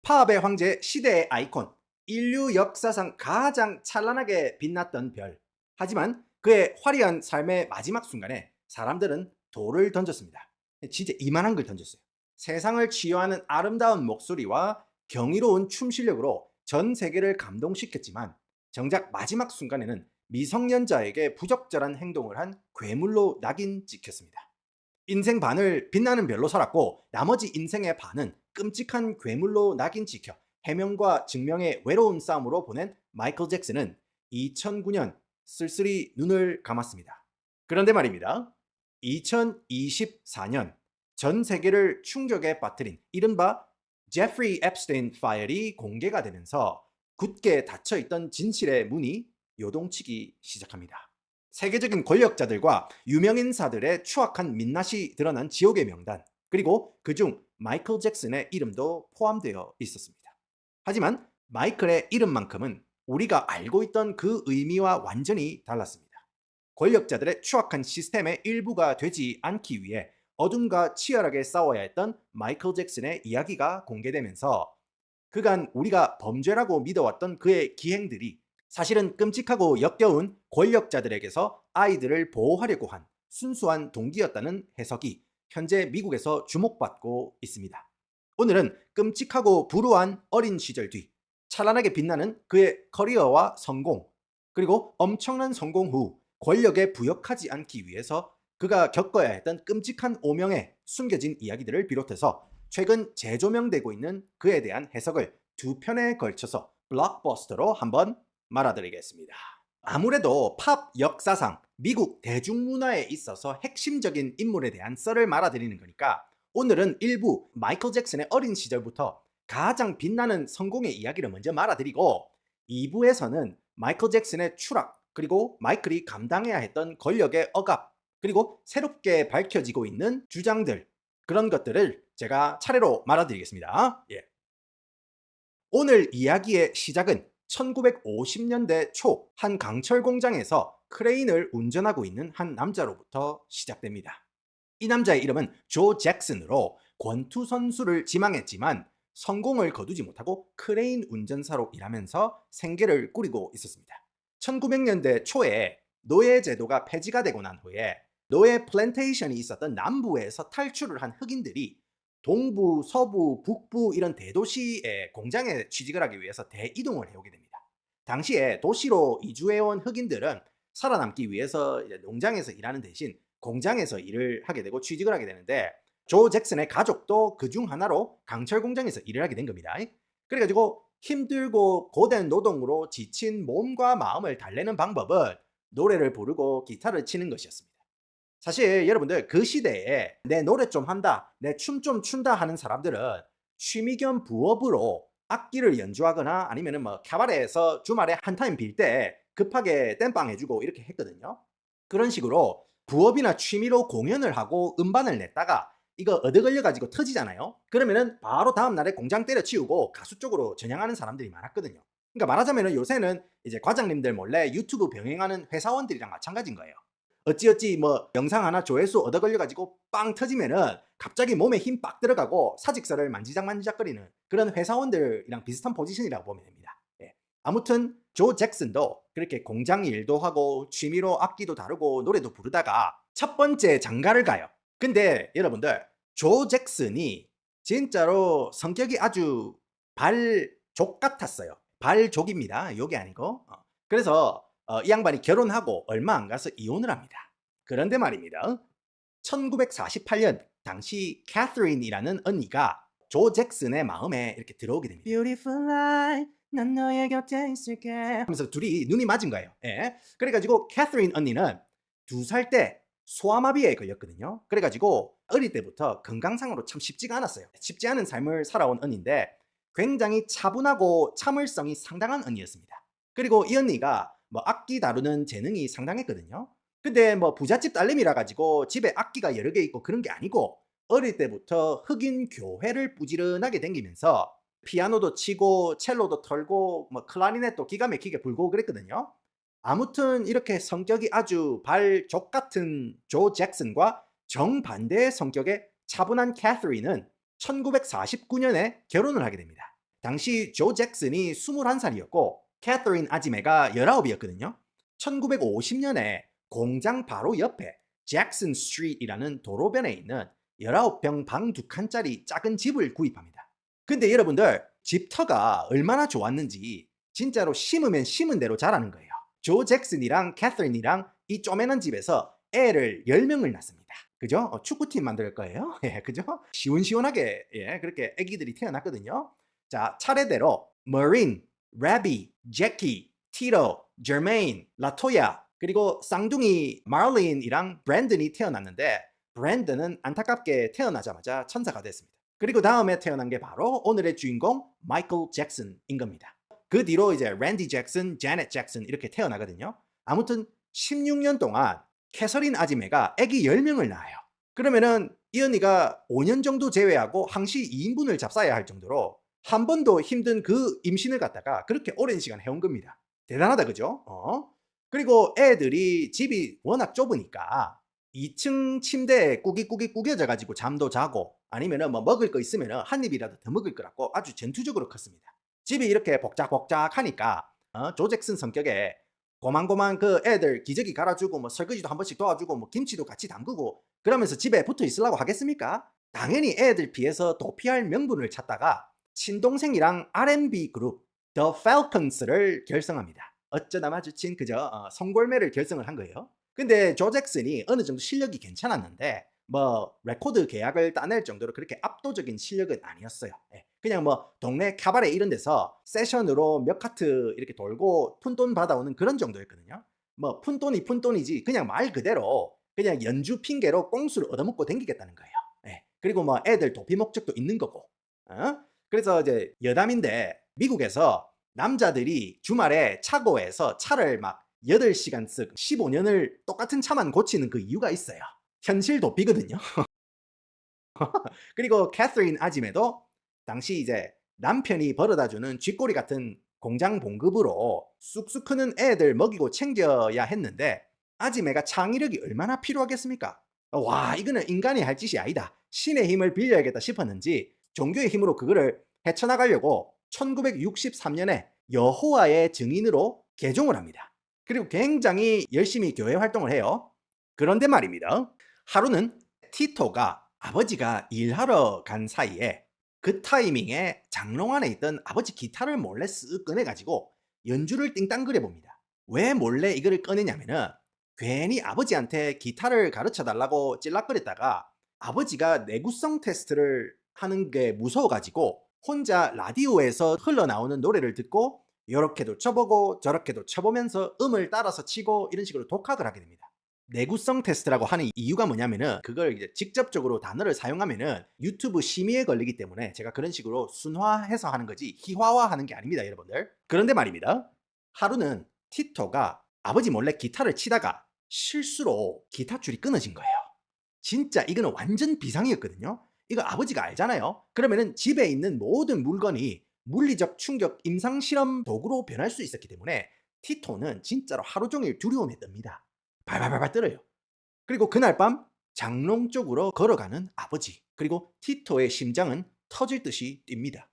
팝의 황제, 시대의 아이콘, 인류 역사상 가장 찬란하게 빛났던 별. 하지만 그의 화려한 삶의 마지막 순간에 사람들은 돌을 던졌습니다. 진짜 이만한 걸 던졌어요. 세상을 치유하는 아름다운 목소리와 경이로운 춤 실력으로 전 세계를 감동시켰지만 정작 마지막 순간에는 미성년자에게 부적절한 행동을 한 괴물로 낙인 찍혔습니다. 인생 반을 빛나는 별로 살았고 나머지 인생의 반은 끔찍한 괴물로 낙인 찍혀 해명과 증명의 외로운 싸움으로 보낸 마이클 잭슨은 2009년 쓸쓸히 눈을 감았습니다. 그런데 말입니다. 2024년 전 세계를 충격에 빠뜨린 이른바 제프리 앱스테인 파일이 공개가 되면서 굳게 닫혀있던 진실의 문이 요동치기 시작합니다. 세계적인 권력자들과 유명인사들의 추악한 민낯이 드러난 지옥의 명단, 그리고 그중 마이클 잭슨의 이름도 포함되어 있었습니다. 하지만 마이클의 이름만큼은 우리가 알고 있던 그 의미와 완전히 달랐습니다. 권력자들의 추악한 시스템의 일부가 되지 않기 위해 어둠과 치열하게 싸워야 했던 마이클 잭슨의 이야기가 공개되면서 그간 우리가 범죄라고 믿어왔던 그의 기행들이 사실은 끔찍하고 역겨운 권력자들에게서 아이들을 보호하려고 한 순수한 동기였다는 해석이 현재 미국에서 주목받고 있습니다. 오늘은 끔찍하고 불우한 어린 시절 뒤 찬란하게 빛나는 그의 커리어와 성공, 그리고 엄청난 성공 후 권력에 부역하지 않기 위해서 그가 겪어야 했던 끔찍한 오명에 숨겨진 이야기들을 비롯해서 최근 재조명되고 있는 그에 대한 해석을 두 편에 걸쳐서 블록버스터로 한번 말아드리겠습니다. 아무래도 팝 역사상 미국 대중문화에 있어서 핵심적인 인물에 대한 썰을 말아드리는 거니까 오늘은 일부 마이클 잭슨의 어린 시절부터 가장 빛나는 성공의 이야기를 먼저 말아드리고 2부에서는 마이클 잭슨의 추락, 그리고 마이클이 감당해야 했던 권력의 억압, 그리고 새롭게 밝혀지고 있는 주장들, 그런 것들을 제가 차례로 말아드리겠습니다. 오늘 이야기의 시작은 1950년대 초 한 강철 공장에서 크레인을 운전하고 있는 한 남자로부터 시작됩니다. 이 남자의 이름은 조 잭슨으로 권투 선수를 지망했지만 성공을 거두지 못하고 크레인 운전사로 일하면서 생계를 꾸리고 있었습니다. 1900년대 초에 노예 제도가 폐지가 되고 난 후에 노예 플랜테이션이 있었던 남부에서 탈출을 한 흑인들이 동부, 서부, 북부 이런 대도시의 공장에 취직을 하기 위해서 대이동을 해오게 됩니다. 당시에 도시로 이주해온 흑인들은 살아남기 위해서 농장에서 일하는 대신 공장에서 일을 하게 되고 취직을 하게 되는데 조 잭슨의 가족도 그중 하나로 강철 공장에서 일을 하게 된 겁니다. 그래가지고 힘들고 고된 노동으로 지친 몸과 마음을 달래는 방법은 노래를 부르고 기타를 치는 것이었습니다. 사실 여러분들 그 시대에 내 노래 좀 한다, 내 춤 좀 춘다 하는 사람들은 취미 겸 부업으로 악기를 연주하거나 아니면은 뭐 캐바레에서 주말에 한 타임 빌 때 급하게 땜빵 해주고 이렇게 했거든요. 그런 식으로 부업이나 취미로 공연을 하고 음반을 냈다가 이거 얻어 걸려 가지고 터지잖아요. 그러면은 바로 다음 날에 공장 때려치우고 가수 쪽으로 전향하는 사람들이 많았거든요. 그러니까 말하자면은 요새는 이제 과장님들 몰래 유튜브 병행하는 회사원들이랑 마찬가지인 거예요. 어찌어찌 뭐 영상 하나 조회수 얻어 걸려 가지고 빵 터지면은 갑자기 몸에 힘 빡 들어가고 사직서를 만지작만지작거리는 그런 회사원들이랑 비슷한 포지션이라고 보면 됩니다. 아무튼 조 잭슨도 그렇게 공장 일도 하고 취미로 악기도 다루고 노래도 부르다가 첫 번째 장가를 가요. 근데 여러분들 조 잭슨이 진짜로 성격이 아주 발족 같았어요. 발족입니다. 요게 아니고. 그래서 이 양반이 결혼하고 얼마 안 가서 이혼을 합니다. 그런데 말입니다. 1948년 당시 캐서린이라는 언니가 조 잭슨의 마음에 이렇게 들어오게 됩니다. Beautiful light, 난 너의 곁에 있을게 하면서 둘이 눈이 맞은 거예요. 그래가지고 캐서린 언니는 2살 때 소아마비에 걸렸거든요. 그래가지고 어릴 때부터 건강상으로 참 쉽지가 않았어요. 쉽지 않은 삶을 살아온 언니인데 굉장히 차분하고 참을성이 상당한 언니였습니다. 그리고 이 언니가 뭐 악기 다루는 재능이 상당했거든요. 근데 뭐 부잣집 딸내미라 가지고 집에 악기가 여러 개 있고 그런 게 아니고 어릴 때부터 흑인 교회를 부지런하게 댕기면서 피아노도 치고 첼로도 털고 뭐 클라리넷도 기가 막히게 불고 그랬거든요. 아무튼 이렇게 성격이 아주 발족 같은 조 잭슨과 정반대의 성격의 차분한 캐서린은 1949년에 결혼을 하게 됩니다. 당시 조 잭슨이 21살이었고 캐서린 아지매가 19이었거든요. 1950년에 공장 바로 옆에 잭슨 스트리트이라는 도로변에 있는 19평 방 2칸짜리 작은 집을 구입합니다. 근데 여러분들 집터가 얼마나 좋았는지 진짜로 심으면 심은 대로 자라는 거예요. 조 잭슨이랑 캐서린이랑 이 쪼매난 집에서 애를 10명을 낳습니다. 그죠? 축구팀 만들 거예요. 예, 그죠? 시원시원하게 예, 그렇게 애기들이 태어났거든요. 자, 차례대로 머린, 라비, 제키, 티로, 저메인, 라토야 그리고 쌍둥이 마릴린이랑 브랜든이 태어났는데 브랜든은 안타깝게 태어나자마자 천사가 됐습니다. 그리고 다음에 태어난 게 바로 오늘의 주인공 마이클 잭슨인 겁니다. 그 뒤로 이제 랜디 잭슨, 제넷 잭슨 이렇게 태어나거든요. 아무튼 16년 동안 캐서린 아지매가 아기 10명을 낳아요. 그러면은 이 언니가 5년 정도 제외하고 항시 2인분을 잡숴야 할 정도로 한 번도 힘든 그 임신을 갖다가 그렇게 오랜 시간 해온 겁니다. 대단하다 그죠? 그리고 애들이 집이 워낙 좁으니까 2층 침대에 꾸깃꾸깃 구겨져 가지고 잠도 자고 아니면은 뭐 먹을 거 있으면은 한 입이라도 더 먹을 거라고 아주 전투적으로 컸습니다. 집이 이렇게 복작복작하니까 조 잭슨 성격에 고만고만 그 애들 기저귀 갈아주고 뭐 설거지도 한 번씩 도와주고 뭐 김치도 같이 담그고 그러면서 집에 붙어 있으려고 하겠습니까? 당연히 애들 피해서 도피할 명분을 찾다가 친동생이랑 R&B 그룹 The Falcons를 결성합니다. 어쩌다 마주친 그저 송골매를 결성을 한 거예요. 근데 조 잭슨이 어느 정도 실력이 괜찮았는데 뭐 레코드 계약을 따낼 정도로 그렇게 압도적인 실력은 아니었어요. 예. 그냥 뭐 동네 카바레 이런 데서 세션으로 몇 카트 이렇게 돌고 푼돈 받아오는 그런 정도였거든요. 뭐 푼돈이지 그냥 말 그대로 그냥 연주 핑계로 꽁수를 얻어먹고 댕기겠다는 거예요. 예. 그리고 뭐 애들 도피 목적도 있는 거고. 그래서 이제 여담인데 미국에서 남자들이 주말에 차고에서 차를 막 8시간씩 15년을 똑같은 차만 고치는 그 이유가 있어요. 현실 도피거든요. 그리고 캐서린 아지매도 당시 이제 남편이 벌어다주는 쥐꼬리 같은 공장 봉급으로 쑥쑥 크는 애들 먹이고 챙겨야 했는데 아지매가 창의력이 얼마나 필요하겠습니까? 와, 이거는 인간이 할 짓이 아니다. 신의 힘을 빌려야겠다 싶었는지 종교의 힘으로 그거를 헤쳐나가려고 1963년에 여호와의 증인으로 개종을 합니다. 그리고 굉장히 열심히 교회 활동을 해요. 그런데 말입니다. 하루는 티토가 아버지가 일하러 간 사이에 그 타이밍에 장롱 안에 있던 아버지 기타를 몰래 쓱 꺼내가지고 연주를 띵땅거려 봅니다. 왜 몰래 이거를 꺼내냐면은 괜히 아버지한테 기타를 가르쳐 달라고 찔락거렸다가 아버지가 내구성 테스트를 하는 게 무서워가지고 혼자 라디오에서 흘러나오는 노래를 듣고 이렇게도 쳐보고 저렇게도 쳐보면서 음을 따라서 치고 이런 식으로 독학을 하게 됩니다. 내구성 테스트라고 하는 이유가 뭐냐면은 그걸 이제 직접적으로 단어를 사용하면은 유튜브 심의에 걸리기 때문에 제가 그런 식으로 순화해서 하는 거지 희화화하는 게 아닙니다, 여러분들. 그런데 말입니다. 하루는 티토가 아버지 몰래 기타를 치다가 실수로 기타 줄이 끊어진 거예요. 진짜 이거는 완전 비상이었거든요. 이거 아버지가 알잖아요. 그러면은 집에 있는 모든 물건이 물리적 충격 임상 실험 도구로 변할 수 있었기 때문에 티토는 진짜로 하루 종일 두려움에 떱니다. 발발발발 떨어요. 그리고 그날 밤 장롱 쪽으로 걸어가는 아버지 그리고 티토의 심장은 터질 듯이 뜁니다.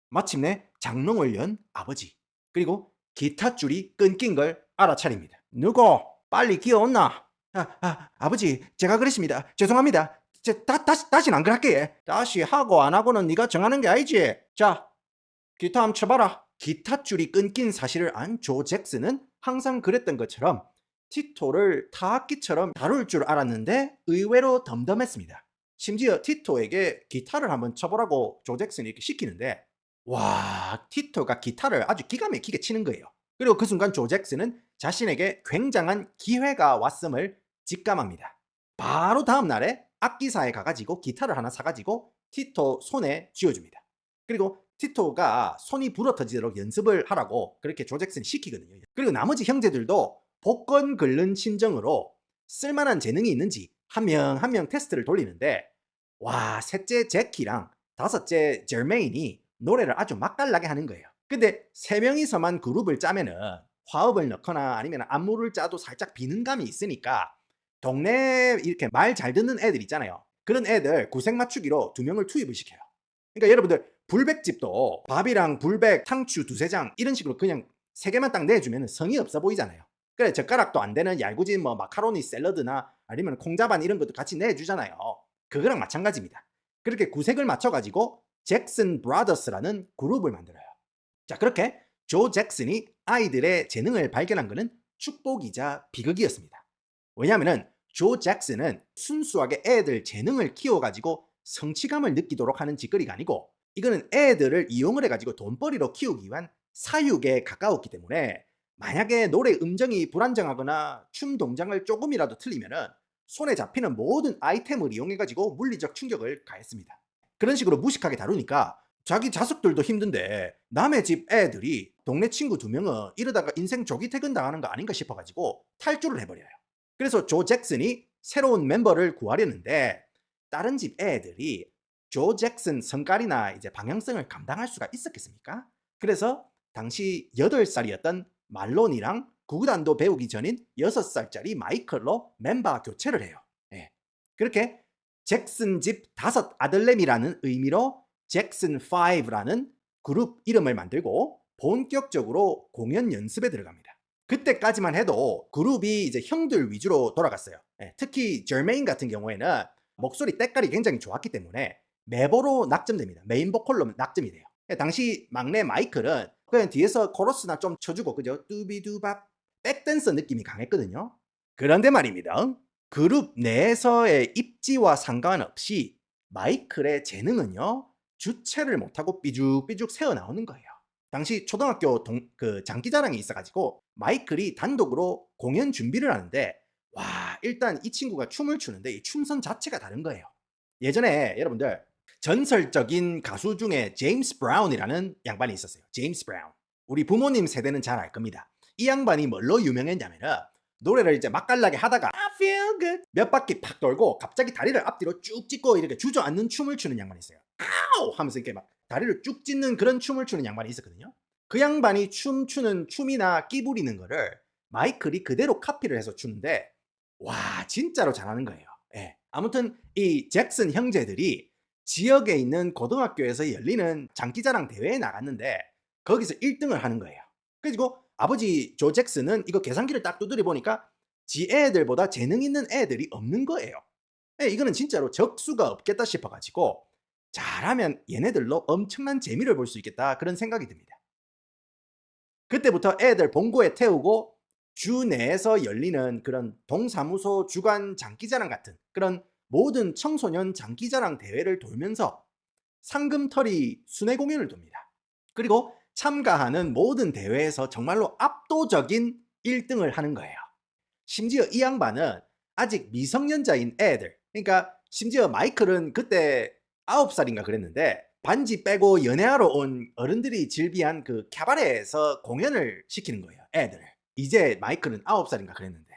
마침내 장롱을 연 아버지 그리고 기타 줄이 끊긴 걸 알아차립니다. 누구 빨리 기어온나? 아버지 제가 그랬습니다. 죄송합니다. 다시는 안 그럴게. 다시 하고 안 하고는 네가 정하는 게 아니지. 자 기타 한번 쳐봐라. 기타 줄이 끊긴 사실을 안 조 잭슨은 항상 그랬던 것처럼 티토를 타악기처럼 다룰 줄 알았는데 의외로 덤덤했습니다. 심지어 티토에게 기타를 한번 쳐보라고 조 잭슨이 이렇게 시키는데 와, 티토가 기타를 아주 기가 막히게 치는 거예요. 그리고 그 순간 조 잭슨은 자신에게 굉장한 기회가 왔음을 직감합니다. 바로 다음 날에 악기사에 가가지고 기타를 하나 사가지고 티토 손에 쥐어줍니다. 그리고 티토가 손이 부러터지도록 연습을 하라고 그렇게 조 잭슨이 시키거든요. 그리고 나머지 형제들도 복권 긁는 심정으로 쓸만한 재능이 있는지 한 명 한 명 테스트를 돌리는데 와, 셋째 제키랑 다섯째 저메인이 노래를 아주 맛깔나게 하는 거예요. 근데 세 명이서만 그룹을 짜면은 화음을 넣거나 아니면 안무를 짜도 살짝 비는 감이 있으니까 동네 이렇게 말 잘 듣는 애들 있잖아요. 그런 애들 구색 맞추기로 2명을 투입을 시켜요. 그러니까 여러분들 불백집도 밥이랑 불백, 상추 두세 장 이런 식으로 그냥 세 개만 딱 내주면 성의 없어 보이잖아요. 그래 젓가락도 안 되는 얄궂은 뭐 마카로니 샐러드나 아니면 콩자반 이런 것도 같이 내주잖아요. 그거랑 마찬가지입니다. 그렇게 구색을 맞춰가지고 잭슨 브라더스라는 그룹을 만들어요. 자, 그렇게 조 잭슨이 아이들의 재능을 발견한 것은 축복이자 비극이었습니다. 왜냐하면 조 잭슨은 순수하게 애들 재능을 키워가지고 성취감을 느끼도록 하는 짓거리가 아니고, 이거는 애들을 이용을 해가지고 돈벌이로 키우기 위한 사육에 가까웠기 때문에 만약에 노래 음정이 불안정하거나 춤 동작을 조금이라도 틀리면은 손에 잡히는 모든 아이템을 이용해가지고 물리적 충격을 가했습니다. 그런 식으로 무식하게 다루니까 자기 자식들도 힘든데 남의 집 애들이 동네 친구 2명은 이러다가 인생 조기 퇴근 당하는 거 아닌가 싶어가지고 탈주를 해버려요. 그래서 조 잭슨이 새로운 멤버를 구하려는데 다른 집 애들이 조 잭슨 성깔이나 이제 방향성을 감당할 수가 있었겠습니까? 그래서 당시 8살이었던 말론이랑 구구단도 배우기 전인 6살짜리 마이클로 멤버 교체를 해요. 예. 그렇게 잭슨 집 5 아들내미라는 의미로 잭슨 5라는 그룹 이름을 만들고 본격적으로 공연 연습에 들어갑니다. 그때까지만 해도 그룹이 이제 형들 위주로 돌아갔어요. 예. 특히 저메인 같은 경우에는 목소리 때깔이 굉장히 좋았기 때문에 메보로 낙점됩니다. 메인 보컬로 낙점이 돼요. 예. 당시 막내 마이클은 그냥 뒤에서 코러스나 좀 쳐주고, 그죠? 뚜비두밥 백댄서 느낌이 강했거든요. 그런데 말입니다. 그룹 내에서의 입지와 상관없이 마이클의 재능은요, 주체를 못하고 삐죽삐죽 새어나오는 거예요. 당시 초등학교 장기자랑이 있어가지고 마이클이 단독으로 공연 준비를 하는데, 와, 일단 이 친구가 춤을 추는데 이 춤선 자체가 다른 거예요. 예전에 여러분들 전설적인 가수 중에 제임스 브라운이라는 양반이 있었어요. 제임스 브라운. 우리 부모님 세대는 잘 알 겁니다. 이 양반이 뭘로 유명했냐면은 노래를 이제 맛깔나게 하다가 I feel good 몇 바퀴 팍 돌고 갑자기 다리를 앞뒤로 쭉 찢고 이렇게 주저앉는 춤을 추는 양반이 있어요. 아우 하면서 이렇게 막 다리를 쭉 찢는 그런 춤을 추는 양반이 있었거든요. 그 양반이 춤추는 춤이나 끼 부리는 거를 마이클이 그대로 카피를 해서 추는데, 와, 진짜로 잘하는 거예요. 예. 아무튼 이 잭슨 형제들이 지역에 있는 고등학교에서 열리는 장기자랑 대회에 나갔는데 거기서 1등을 하는 거예요. 그리고 아버지 조 잭슨은 이거 계산기를 딱 두드려 보니까 지 애들보다 재능 있는 애들이 없는 거예요. 예, 이거는 진짜로 적수가 없겠다 싶어가지고 잘하면 얘네들로 엄청난 재미를 볼 수 있겠다, 그런 생각이 듭니다. 그때부터 애들 본고에 태우고 주 내에서 열리는 그런 동사무소 주간 장기자랑 같은 그런 모든 청소년 장기자랑 대회를 돌면서 상금털이 순회 공연을 돕니다. 그리고 참가하는 모든 대회에서 정말로 압도적인 1등을 하는 거예요. 심지어 이 양반은 아직 미성년자인 애들, 그러니까 심지어 마이클은 그때 9살인가 그랬는데 반지 빼고 연애하러 온 어른들이 즐비한 그 캐바레에서 공연을 시키는 거예요, 애들을. 이제 마이클은 9살인가 그랬는데.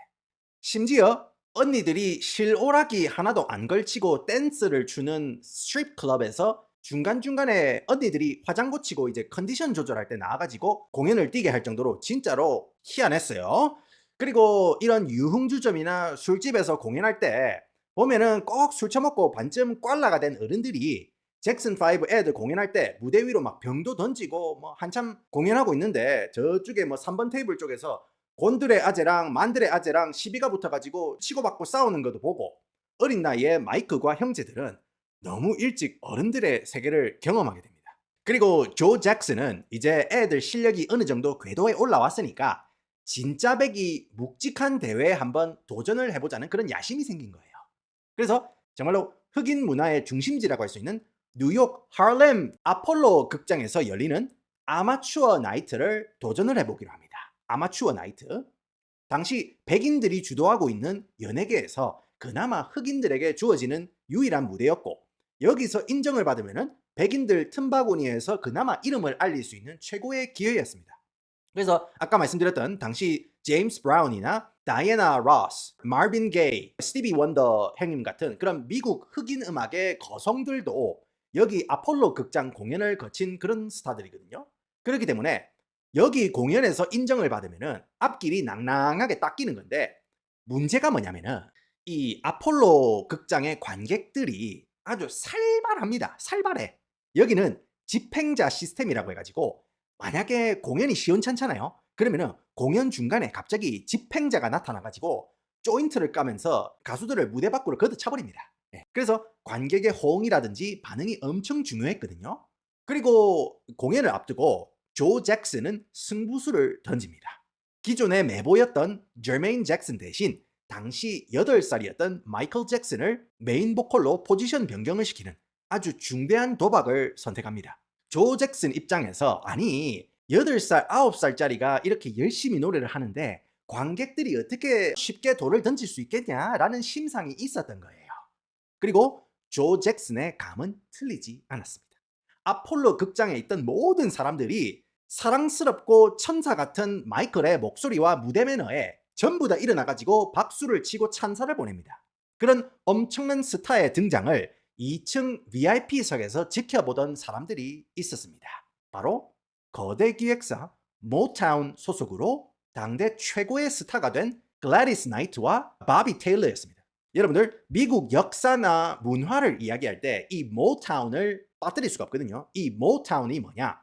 심지어 언니들이 실오락이 하나도 안 걸치고 댄스를 추는 스트립 클럽에서 중간중간에 언니들이 화장 고치고 이제 컨디션 조절할 때 나와가지고 공연을 뛰게 할 정도로 진짜로 희한했어요. 그리고 이런 유흥주점이나 술집에서 공연할 때 보면은 꼭 술 처먹고 반쯤 꽐라가 된 어른들이 잭슨5 애들 공연할 때 무대 위로 막 병도 던지고 뭐 한참 공연하고 있는데 저쪽에 뭐 3번 테이블 쪽에서 곤드레 아재랑 만드레 아재랑 시비가 붙어가지고 치고받고 싸우는 것도 보고, 어린 나이에 마이크와 형제들은 너무 일찍 어른들의 세계를 경험하게 됩니다. 그리고 조 잭슨은 이제 애들 실력이 어느 정도 궤도에 올라왔으니까 진짜 배기 묵직한 대회에 한번 도전을 해보자는 그런 야심이 생긴 거예요. 그래서 정말로 흑인 문화의 중심지라고 할 수 있는 뉴욕 하렘 아폴로 극장에서 열리는 아마추어 나이트를 도전을 해보기로 합니다. 아마추어 나이트. 당시 백인들이 주도하고 있는 연예계에서 그나마 흑인들에게 주어지는 유일한 무대였고, 여기서 인정을 받으면 백인들 틈바구니에서 그나마 이름을 알릴 수 있는 최고의 기회였습니다. 그래서 아까 말씀드렸던 당시 제임스 브라운이나 다이애나 로스, 마빈 게이, 스티비 원더 형님 같은 그런 미국 흑인 음악의 거성들도 여기 아폴로 극장 공연을 거친 그런 스타들이거든요. 그렇기 때문에 여기 공연에서 인정을 받으면은 앞길이 낭낭하게 닦이는 건데, 문제가 뭐냐면은 이 아폴로 극장의 관객들이 아주 살발합니다. 살발해. 여기는 집행자 시스템이라고 해가지고 만약에 공연이 시원찮잖아요. 그러면은 공연 중간에 갑자기 집행자가 나타나가지고 조인트를 까면서 가수들을 무대 밖으로 걷어차버립니다. 예. 그래서 관객의 호응이라든지 반응이 엄청 중요했거든요. 그리고 공연을 앞두고 조 잭슨은 승부수를 던집니다. 기존의 메보였던 저메인 잭슨 대신 당시 8살이었던 마이클 잭슨을 메인 보컬로 포지션 변경을 시키는 아주 중대한 도박을 선택합니다. 조 잭슨 입장에서 아니 8살, 9살짜리가 이렇게 열심히 노래를 하는데 관객들이 어떻게 쉽게 돌을 던질 수 있겠냐라는 심상이 있었던 거예요. 그리고 조 잭슨의 감은 틀리지 않았습니다. 아폴로 극장에 있던 모든 사람들이 사랑스럽고 천사 같은 마이클의 목소리와 무대 매너에 전부 다 일어나가지고 박수를 치고 찬사를 보냅니다. 그런 엄청난 스타의 등장을 2층 VIP석에서 지켜보던 사람들이 있었습니다. 바로 거대 기획사 모타운 소속으로 당대 최고의 스타가 된 글래디스 나이트와 바비 테일러였습니다. 여러분들 미국 역사나 문화를 이야기할 때 이 모타운을 빠뜨릴 수가 없거든요. 이 모타운이 뭐냐?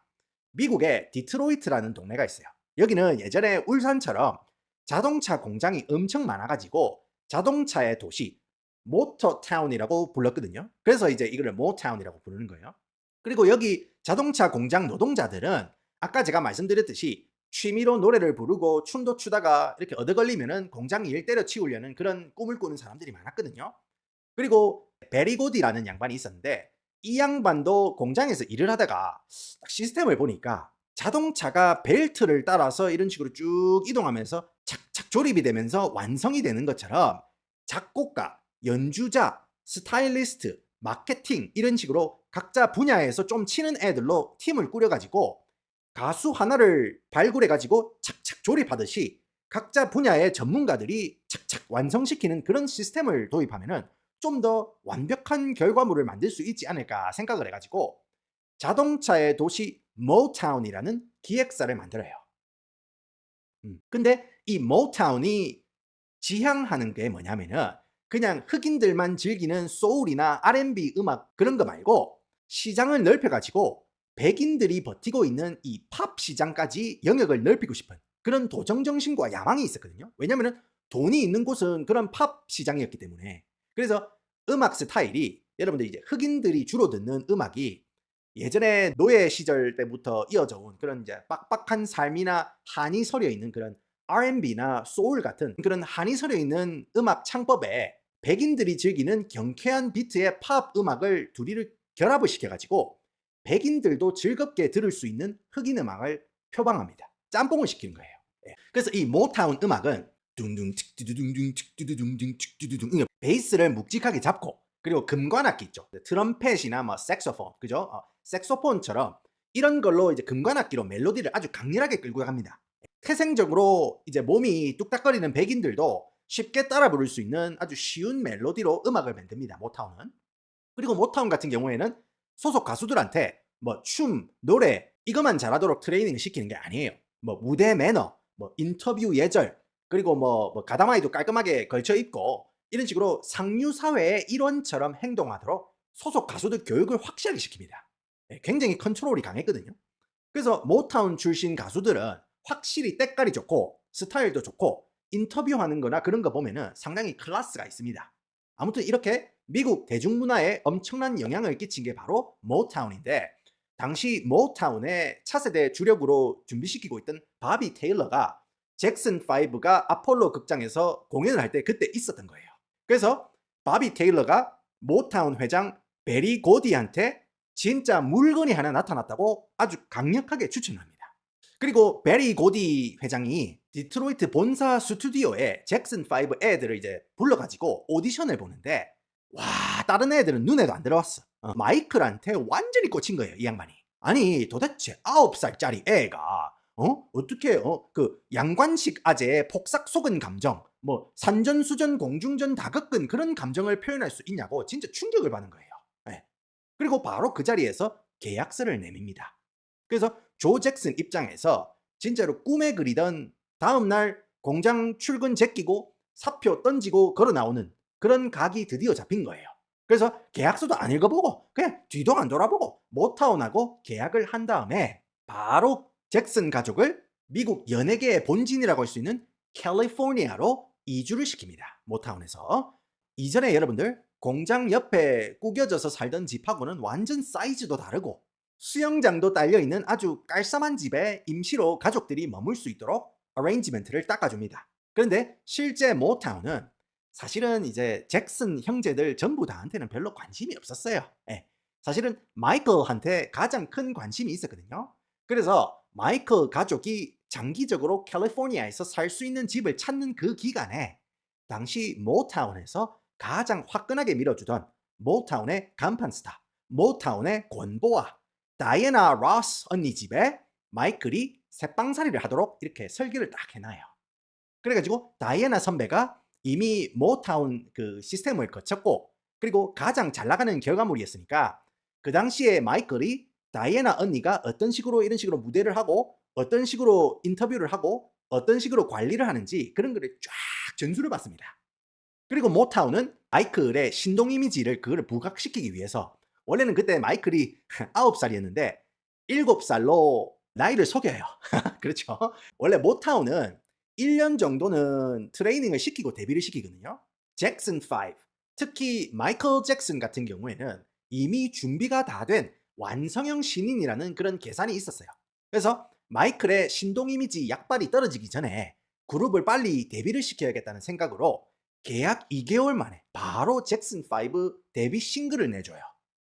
미국의 디트로이트라는 동네가 있어요. 여기는 예전에 울산처럼 자동차 공장이 엄청 많아가지고 자동차의 도시 모터타운이라고 불렀거든요. 그래서 이제 이거를 모타운이라고 부르는 거예요. 그리고 여기 자동차 공장 노동자들은 아까 제가 말씀드렸듯이 취미로 노래를 부르고 춤도 추다가 이렇게 얻어걸리면은 공장 일 때려치우려는 그런 꿈을 꾸는 사람들이 많았거든요. 그리고 베리 고디라는 양반이 있었는데 이 양반도 공장에서 일을 하다가 시스템을 보니까 자동차가 벨트를 따라서 이런 식으로 쭉 이동하면서 착착 조립이 되면서 완성이 되는 것처럼 작곡가, 연주자, 스타일리스트, 마케팅 이런 식으로 각자 분야에서 좀 치는 애들로 팀을 꾸려가지고 가수 하나를 발굴해가지고 착착 조립하듯이 각자 분야의 전문가들이 착착 완성시키는 그런 시스템을 도입하면은 좀 더 완벽한 결과물을 만들 수 있지 않을까 생각을 해가지고 자동차의 도시 모타운이라는 기획사를 만들어요. 근데 이 모타운이 지향하는 게 뭐냐면은 그냥 흑인들만 즐기는 소울이나 R&B 음악 그런 거 말고 시장을 넓혀가지고 백인들이 버티고 있는 이 팝 시장까지 영역을 넓히고 싶은 그런 도정정신과 야망이 있었거든요. 왜냐면은 돈이 있는 곳은 그런 팝 시장이었기 때문에. 그래서 음악 스타일이 여러분들 이제 흑인들이 주로 듣는 음악이 예전에 노예 시절 때부터 이어져 온 그런 이제 빡빡한 삶이나 한이 서려 있는 그런 R&B나 소울 같은 그런 한이 서려 있는 음악 창법에 백인들이 즐기는 경쾌한 비트의 팝 음악을 둘이를 결합을 시켜가지고 백인들도 즐겁게 들을 수 있는 흑인 음악을 표방합니다. 짬뽕을 시키는 거예요. 예. 그래서 이 모타운 음악은 둥둥 틱두둥둥 틱두둥둥 틱두둥 베이스를 묵직하게 잡고 그리고 금관악기 있죠. 트럼펫이나 뭐 색소폰, 그죠? 색소폰처럼 이런 걸로 이제 금관악기로 멜로디를 아주 강렬하게 끌고 갑니다. 태생적으로 이제 몸이 뚝딱거리는 백인들도 쉽게 따라 부를 수 있는 아주 쉬운 멜로디로 음악을 만듭니다. 모타운은. 그리고 모타운 같은 경우에는 소속 가수들한테 뭐 춤, 노래 이것만 잘하도록 트레이닝을 시키는 게 아니에요. 뭐 무대 매너, 뭐 인터뷰 예절, 그리고 뭐 가다마이도 깔끔하게 걸쳐 입고 이런 식으로 상류 사회의 일원처럼 행동하도록 소속 가수들 교육을 확실하게 시킵니다. 굉장히 컨트롤이 강했거든요. 그래서 모타운 출신 가수들은 확실히 때깔이 좋고 스타일도 좋고 인터뷰하는 거나 그런 거 보면은 상당히 클래스가 있습니다. 아무튼 이렇게 미국 대중문화에 엄청난 영향을 끼친 게 바로 모타운인데 당시 모타운의 차세대 주력으로 준비시키고 있던 바비 테일러가 잭슨 5가 아폴로 극장에서 공연을 할 때 그때 있었던 거예요. 그래서 바비 테일러가 모타운 회장 베리 고디한테 진짜 물건이 하나 나타났다고 아주 강력하게 추천합니다. 그리고 베리 고디 회장이 디트로이트 본사 스튜디오에 잭슨 5 애들을 이제 불러가지고 오디션을 보는데 와 다른 애들은 눈에도 안 들어왔어. 마이클한테 완전히 꽂힌 거예요 이 양반이. 아니 도대체 9살짜리 애가 어떻게 그 양관식 아재의 폭삭 속은 감정 뭐 산전수전 공중전 다 겪은 그런 감정을 표현할 수 있냐고 진짜 충격을 받은 거예요. 네. 그리고 바로 그 자리에서 계약서를 내밉니다. 그래서 조 잭슨 입장에서 진짜로 꿈에 그리던 다음날 공장 출근 제끼고 사표 던지고 걸어 나오는 그런 각이 드디어 잡힌 거예요. 그래서 계약서도 안 읽어보고 그냥 뒤도 안 돌아보고 모타운하고 계약을 한 다음에 바로 잭슨 가족을 미국 연예계의 본진이라고 할 수 있는 캘리포니아로 이주를 시킵니다. 모타운에서. 이전에 여러분들 공장 옆에 구겨져서 살던 집하고는 완전 사이즈도 다르고 수영장도 딸려있는 아주 깔쌈한 집에 임시로 가족들이 머물 수 있도록 어레인지먼트를 닦아줍니다. 그런데 실제 모타운은 사실은 이제 잭슨 형제들 전부 다한테는 별로 관심이 없었어요. 예. 사실은 마이클한테 가장 큰 관심이 있었거든요. 그래서 마이클 가족이 장기적으로 캘리포니아에서 살 수 있는 집을 찾는 그 기간에 당시 모타운에서 가장 화끈하게 밀어주던 모타운의 간판 스타, 모타운의 권보아, 다이애나 로스 언니 집에 마이클이 새빵살이를 하도록 이렇게 설계를 딱 해놔요. 그래가지고 다이애나 선배가 이미 모타운 그 시스템을 거쳤고 그리고 가장 잘 나가는 결과물이었으니까 그 당시에 마이클이 다이애나 언니가 어떤 식으로 이런 식으로 무대를 하고 어떤 식으로 인터뷰를 하고 어떤 식으로 관리를 하는지 그런 거를 쫙 전수를 받습니다. 그리고 모타운은 마이클의 신동 이미지를 그거를 부각시키기 위해서 원래는 그때 마이클이 9살이었는데 7살로 나이를 속여요. 그렇죠. 원래 모타운은 1년 정도는 트레이닝을 시키고 데뷔를 시키거든요. 잭슨 5, 특히 마이클 잭슨 같은 경우에는 이미 준비가 다 된 완성형 신인이라는 그런 계산이 있었어요. 그래서 마이클의 신동 이미지 약발이 떨어지기 전에 그룹을 빨리 데뷔를 시켜야겠다는 생각으로 계약 2개월 만에 바로 잭슨 5 데뷔 싱글을 내줘요.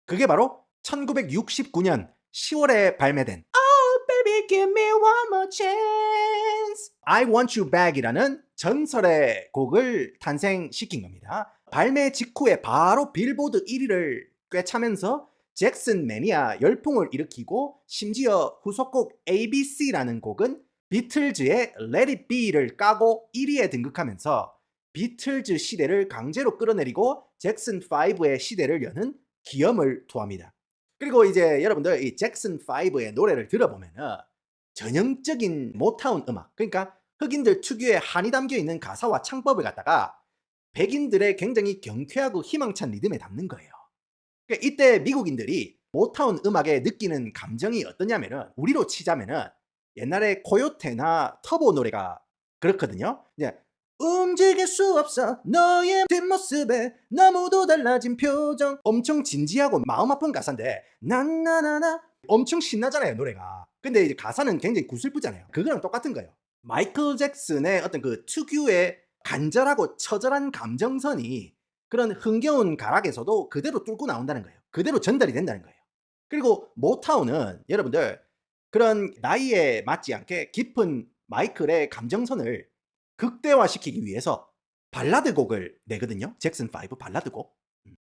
그게 바로 1969년 10월에 발매된 Oh baby give me one more chance I want you back이라는 전설의 곡을 탄생시킨 겁니다. 발매 직후에 바로 빌보드 1위를 꿰차면서 잭슨 매니아 열풍을 일으키고 심지어 후속곡 ABC라는 곡은 비틀즈의 Let It Be를 까고 1위에 등극하면서 비틀즈 시대를 강제로 끌어내리고 잭슨 5의 시대를 여는 기염을 토합니다. 그리고 이제 여러분들 이 잭슨 5의 노래를 들어보면은 전형적인 모타운 음악, 그러니까 흑인들 특유의 한이 담겨 있는 가사와 창법을 갖다가 백인들의 굉장히 경쾌하고 희망찬 리듬에 담는 거예요. 그러니까 이때 미국인들이 모타운 음악에 느끼는 감정이 어떠냐면은 우리로 치자면은 옛날에 코요테나 터보 노래가 그렇거든요. 이제 움직일 수 없어 너의 뒷모습에 너무도 달라진 표정 엄청 진지하고 마음 아픈 가사인데 나나나나 엄청 신나잖아요 노래가. 근데 이제 가사는 굉장히 구슬프잖아요. 그거랑 똑같은 거예요. 마이클 잭슨의 어떤 그 특유의 간절하고 처절한 감정선이 그런 흥겨운 가락에서도 그대로 뚫고 나온다는 거예요. 그대로 전달이 된다는 거예요. 그리고 모타운은 여러분들 그런 나이에 맞지 않게 깊은 마이클의 감정선을 극대화시키기 위해서 발라드 곡을 내거든요. 잭슨 5 발라드 곡.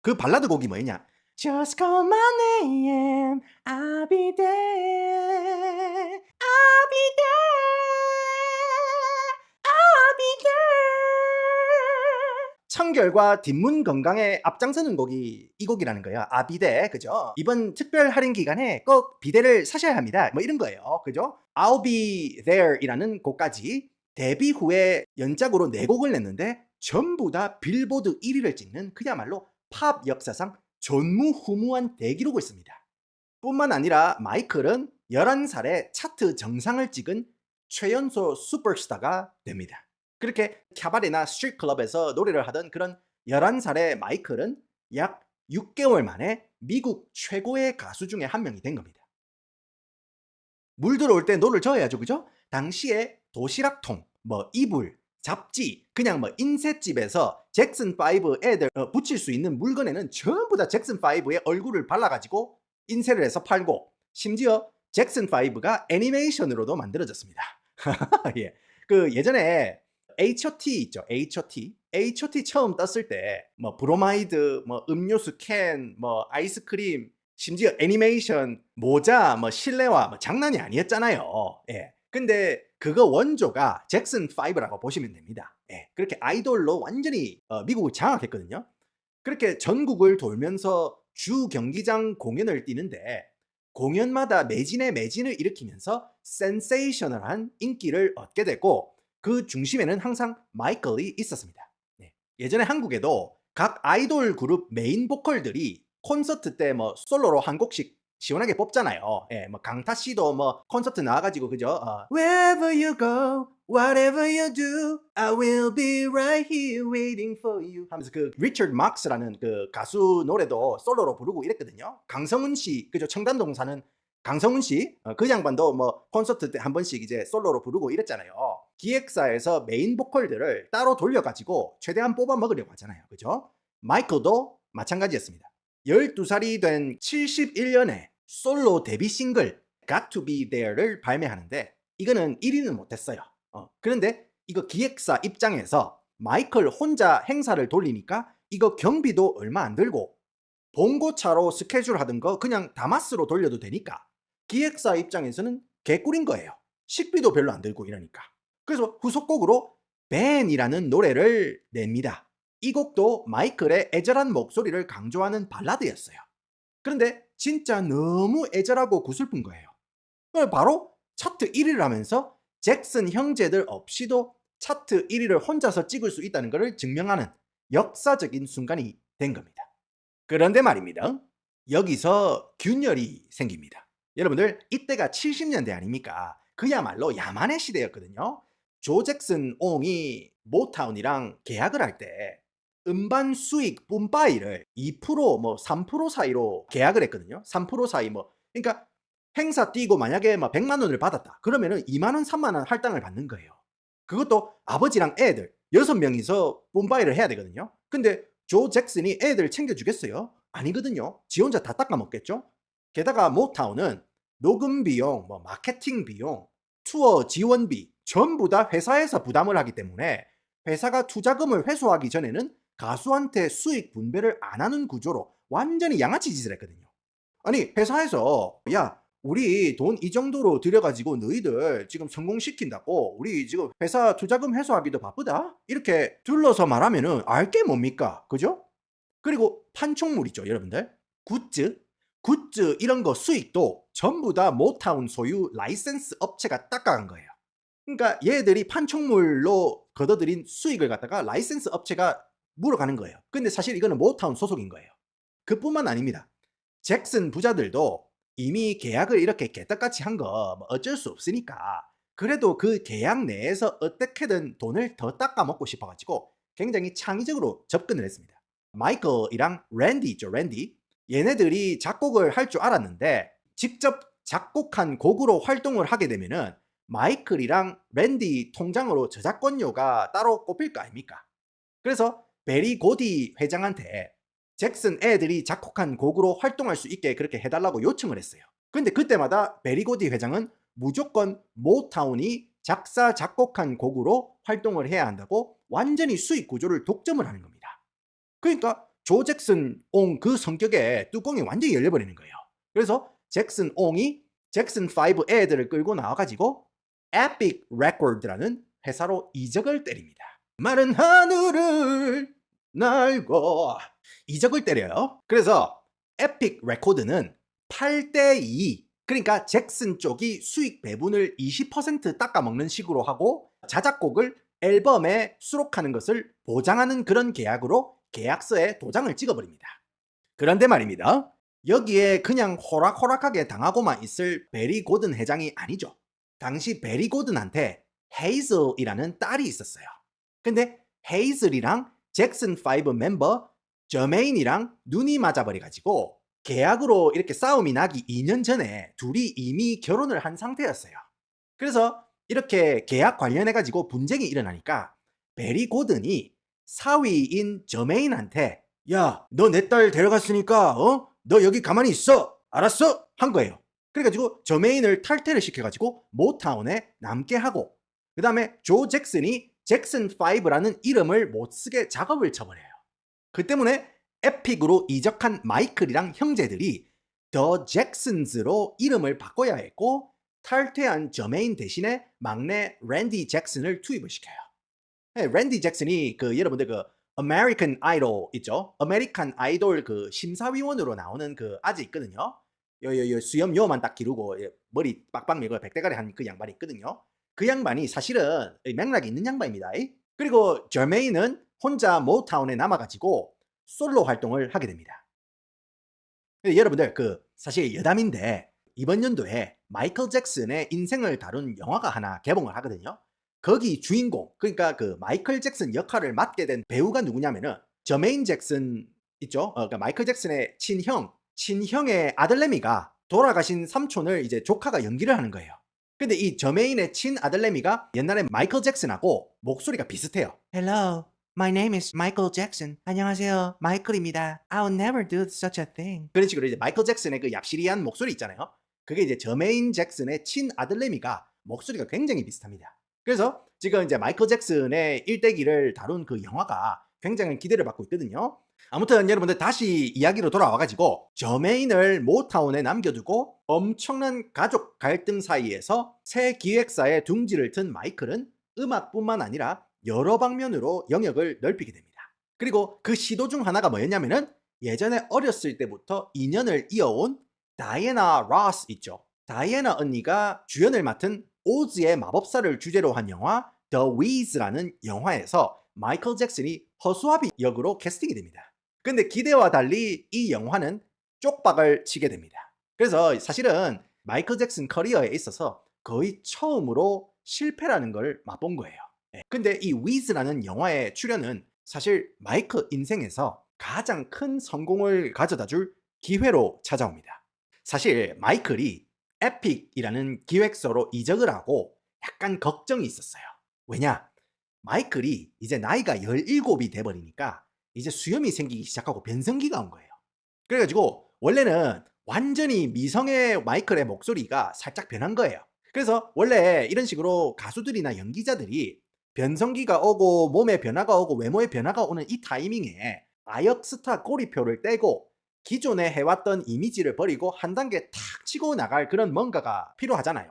그 발라드 곡이 뭐냐? Just call my name, I'll be there, I'll be there, I'll be there. 청결과 뒷문 건강에 앞장서는 곡이 이 곡이라는 거예요. 비데, 그죠? 이번 특별 할인 기간에 꼭 비데를 사셔야 합니다. 뭐 이런 거예요. 그죠? I'll be there이라는 곡까지 데뷔 후에 연작으로 4곡을 냈는데 전부 다 빌보드 1위를 찍는 그야말로 팝 역사상 전무후무한 대기록을 씁니다. 뿐만 아니라 마이클은 11살에 차트 정상을 찍은 최연소 슈퍼스타가 됩니다. 그렇게 캬바레나 스트릿클럽에서 노래를 하던 그런 11살의 마이클은 약 6개월 만에 미국 최고의 가수 중에 한 명이 된 겁니다. 물 들어올 때 노를 저어야죠, 그죠? 당시에 도시락통, 뭐 이불, 잡지, 그냥 뭐 인쇄집에서 잭슨 5 애들 붙일 수 있는 물건에는 전부 다 잭슨 5의 얼굴을 발라가지고 인쇄를 해서 팔고 심지어 잭슨 5가 애니메이션으로도 만들어졌습니다. 예. 그 예전에 H.O.T 있죠. H.O.T 처음 떴을 때 뭐 브로마이드, 뭐 음료수 캔, 뭐 아이스크림, 심지어 애니메이션, 모자, 뭐 실내화 뭐 장난이 아니었잖아요. 예. 근데 그거 원조가 잭슨 5라고 보시면 됩니다. 예. 그렇게 아이돌로 완전히 미국을 장악했거든요. 그렇게 전국을 돌면서 주 경기장 공연을 뛰는데 공연마다 매진의 매진을 일으키면서 센세이셔널한 인기를 얻게 됐고 그 중심에는 항상 마이클이 있었습니다. 네. 예전에 한국에도 각 아이돌 그룹 메인 보컬들이 콘서트 때 뭐 솔로로 한 곡씩 시원하게 뽑잖아요. 예, 뭐 강타 씨도 뭐 콘서트 나와가지고 그죠? Wherever you go, whatever you do, I will be right here waiting for you 하면서 그 리처드 막스라는 그 가수 노래도 솔로로 부르고 이랬거든요. 강성훈 씨, 그죠? 청담동 사는 강성훈 씨, 그 양반도 뭐 콘서트 때 한 번씩 이제 솔로로 부르고 이랬잖아요. 기획사에서 메인 보컬들을 따로 돌려가지고 최대한 뽑아 먹으려고 하잖아요. 그죠? 마이클도 마찬가지였습니다. 12살이 된 71년에 솔로 데뷔 싱글 Got to Be There를 발매하는데 이거는 1위는 못했어요. 그런데 이거 기획사 입장에서 마이클 혼자 행사를 돌리니까 이거 경비도 얼마 안 들고 봉고차로 스케줄 하던 거 그냥 다마스로 돌려도 되니까 기획사 입장에서는 개꿀인 거예요. 식비도 별로 안 들고 이러니까. 그래서 후속곡으로 벤이라는 노래를 냅니다. 이 곡도 마이클의 애절한 목소리를 강조하는 발라드였어요. 그런데 진짜 너무 애절하고 구슬픈 거예요. 바로 차트 1위를 하면서 잭슨 형제들 없이도 차트 1위를 혼자서 찍을 수 있다는 것을 증명하는 역사적인 순간이 된 겁니다. 그런데 말입니다. 여기서 균열이 생깁니다. 여러분들 이때가 70년대 아닙니까? 그야말로 야만의 시대였거든요. 조 잭슨 옹이 모타운이랑 계약을 할 때 음반 수익 뿜빠이를 2% 뭐 3% 사이로 계약을 했거든요. 3% 사이 뭐 그러니까 행사 뛰고 만약에 막 100만 원을 받았다. 그러면은 2만 원, 3만 원 할당을 받는 거예요. 그것도 아버지랑 애들 6명이서 뿜빠이를 해야 되거든요. 근데 조 잭슨이 애들 챙겨주겠어요? 아니거든요. 지 혼자 다 닦아먹겠죠. 게다가 모타운은 녹음 비용, 뭐 마케팅 비용, 투어 지원비 전부 다 회사에서 부담을 하기 때문에 회사가 투자금을 회수하기 전에는 가수한테 수익 분배를 안 하는 구조로 완전히 양아치 짓을 했거든요. 아니 회사에서 야 우리 돈 이 정도로 들여가지고 너희들 지금 성공시킨다고 우리 지금 회사 투자금 회수하기도 바쁘다 이렇게 둘러서 말하면은 알게 뭡니까? 그죠? 그리고 판촉물 있죠 여러분들. 굿즈 이런 거 수익도 전부 다 모타운 소유 라이센스 업체가 닦아간 거예요. 그러니까 얘들이 판촉물로 걷어들인 수익을 갖다가 라이센스 업체가 물어가는 거예요. 근데 사실 이거는 모타운 소속인 거예요. 그뿐만 아닙니다. 잭슨 부자들도 이미 계약을 이렇게 개떡같이 한 거 어쩔 수 없으니까 그래도 그 계약 내에서 어떻게든 돈을 더 닦아먹고 싶어가지고 굉장히 창의적으로 접근을 했습니다. 마이클이랑 랜디 있죠, 랜디. 얘네들이 작곡을 할 줄 알았는데 직접 작곡한 곡으로 활동을 하게 되면은 마이클이랑 랜디 통장으로 저작권료가 따로 꼽힐 거 아닙니까? 그래서 베리 고디 회장한테 잭슨 애들이 작곡한 곡으로 활동할 수 있게 그렇게 해달라고 요청을 했어요. 근데 그때마다 베리 고디 회장은 무조건 모타운이 작사 작곡한 곡으로 활동을 해야 한다고 완전히 수익 구조를 독점을 하는 겁니다. 그러니까 조 잭슨 옹 그 성격에 뚜껑이 완전히 열려버리는 거예요. 그래서 잭슨 옹이 잭슨 5 애들을 끌고 나와가지고 에픽 레코드라는 회사로 이적을 때립니다. 마른 하늘을 날고 이적을 때려요. 그래서 에픽 레코드는 8대2 그러니까 잭슨 쪽이 수익 배분을 20% 닦아먹는 식으로 하고 자작곡을 앨범에 수록하는 것을 보장하는 그런 계약으로 계약서에 도장을 찍어버립니다. 그런데 말입니다. 여기에 그냥 호락호락하게 당하고만 있을 베리 고든 회장이 아니죠. 당시 베리 고든한테 헤이즐이라는 딸이 있었어요. 근데 헤이즐이랑 잭슨 5 멤버 저메인이랑 눈이 맞아버려가지고 계약으로 이렇게 싸움이 나기 2년 전에 둘이 이미 결혼을 한 상태였어요. 그래서 이렇게 계약 관련해가지고 분쟁이 일어나니까 베리 고든이 사위인 저메인한테 야, 너 내 딸 데려갔으니까 너 여기 가만히 있어. 알았어? 한 거예요. 그래가지고 저메인을 탈퇴를 시켜가지고 모타운에 남게 하고 그 다음에 조 잭슨이 잭슨 5라는 이름을 못 쓰게 작업을 쳐버려요. 그 때문에 에픽으로 이적한 마이클이랑 형제들이 더 잭슨즈로 이름을 바꿔야 했고 탈퇴한 저메인 대신에 막내 랜디 잭슨을 투입을 시켜요. 랜디 잭슨이 그 여러분들 그 아메리칸 아이돌 있죠? 아메리칸 아이돌 그 심사위원으로 나오는 그 아재 있거든요. 요 수염 요만 딱 기르고 머리 빡빡 밀고 백대가리 한 그 양반이 있거든요. 그 양반이 사실은 맥락이 있는 양반입니다. 그리고 저메인은 혼자 모타운에 남아가지고 솔로 활동을 하게 됩니다. 여러분들 사실 여담인데 이번 연도에 마이클 잭슨의 인생을 다룬 영화가 하나 개봉을 하거든요. 거기 주인공, 그러니까 마이클 잭슨 역할을 맡게 된 배우가 누구냐면은 저메인 잭슨 있죠? 그러니까 마이클 잭슨의 친형의 아들내미가 돌아가신 삼촌을 이제 조카가 연기를 하는 거예요. 근데 이 저메인의 친아들내미가 옛날에 마이클 잭슨하고 목소리가 비슷해요. Hello, my name is Michael Jackson. 안녕하세요, 마이클입니다. I'll never do such a thing. 그런 식으로 이제 마이클 잭슨의 그 얍시리한 목소리 있잖아요. 그게 이제 저메인 잭슨의 친아들내미가 목소리가 굉장히 비슷합니다. 그래서 지금 이제 마이클 잭슨의 일대기를 다룬 그 영화가 굉장히 기대를 받고 있거든요. 아무튼 여러분들 다시 이야기로 돌아와가지고 저메인을 모타운에 남겨두고 엄청난 가족 갈등 사이에서 새 기획사의 둥지를 튼 마이클은 음악뿐만 아니라 여러 방면으로 영역을 넓히게 됩니다. 그리고 그 시도 중 하나가 뭐였냐면은 예전에 어렸을 때부터 인연을 이어온 다이애나 로스 있죠. 다이애나 언니가 주연을 맡은 오즈의 마법사를 주제로 한 영화 The Wiz라는 영화에서 마이클 잭슨이 허수아비 역으로 캐스팅이 됩니다. 근데 기대와 달리 이 영화는 쪽박을 치게 됩니다. 그래서 사실은 마이클 잭슨 커리어에 있어서 거의 처음으로 실패라는 걸 맛본 거예요. 근데 이 위즈라는 영화의 출연은 사실 마이클 인생에서 가장 큰 성공을 가져다 줄 기회로 찾아옵니다. 사실 마이클이 에픽이라는 기획서로 이적을 하고 약간 걱정이 있었어요. 왜냐? 마이클이 이제 나이가 17이 돼버리니까 이제 수염이 생기기 시작하고 변성기가 온 거예요. 그래가지고 원래는 완전히 미성의 마이클의 목소리가 살짝 변한 거예요. 그래서 원래 이런 식으로 가수들이나 연기자들이 변성기가 오고 몸에 변화가 오고 외모에 변화가 오는 이 타이밍에 아역 스타 꼬리표를 떼고 기존에 해왔던 이미지를 버리고 한 단계 탁 치고 나갈 그런 뭔가가 필요하잖아요.